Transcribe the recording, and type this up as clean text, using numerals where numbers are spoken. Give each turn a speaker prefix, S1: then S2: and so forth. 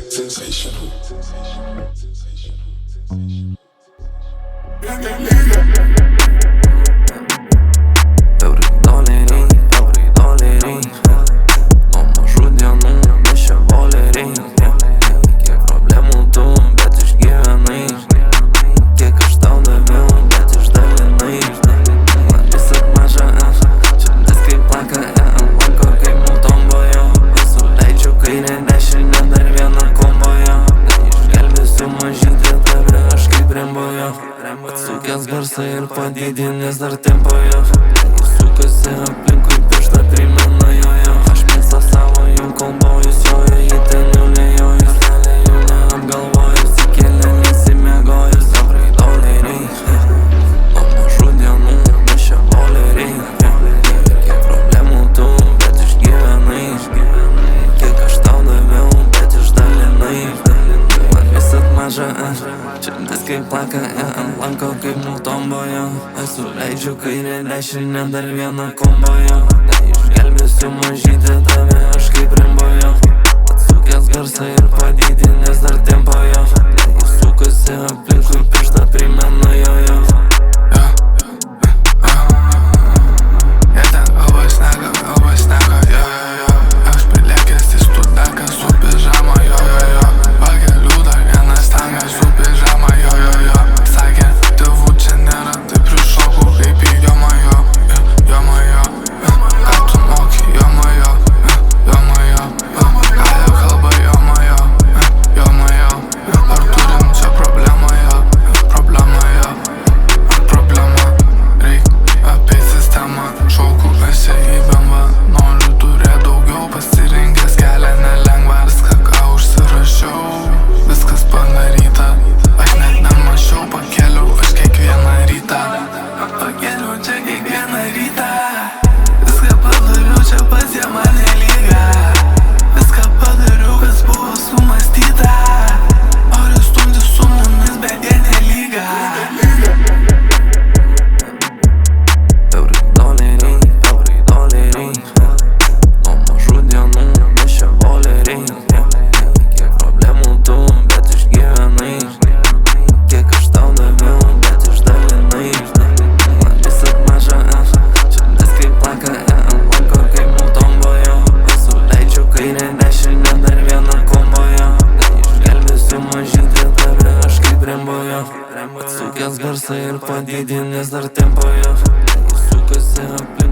S1: Sensational.
S2: Euri doleriai nuo mažų dienų mes čia boleriai. Kiek problemų tu, bet išgyvenai. Kiek aš tau daviau, bet išdalinai. Man visad maža, širdis kaip plaka, ant lanko kaip mutombojo. Suleidžiu kairę dešinę dar vieną kombojo. Išgelbėsiu mažytę tave, aš kaip rembojo. Atsukęs garsą ir padidinęs dar tempojo. Sukasi aplinkui pirštą primena jojo. Aš mėsą savo jau kalbojus jojo. Jį ten jau nejojus, dalė jau neapgalvojus. Įkėlė nesimiegojus. Eurai doleriai nuo mažų dienų mes čia boleriai. Kiek problemų tu, bet išgyvenai. Kiek aš tau daviau, bet išdalinai. Man visad maža, širdis kaip plaka, ant lanko kaip mutombojo. Suleidžiu kairę dešinę dar vieną kombojo. Išgelbėsiu mažytę tave, aš kaip rembojo. Atsukęs garsą ir padidinęs dar tempojo. Sukasi aplinkui pirštą primena jojo. Atsukęs garsą ir padidinęs dar tempojo. Sukasi aplinkui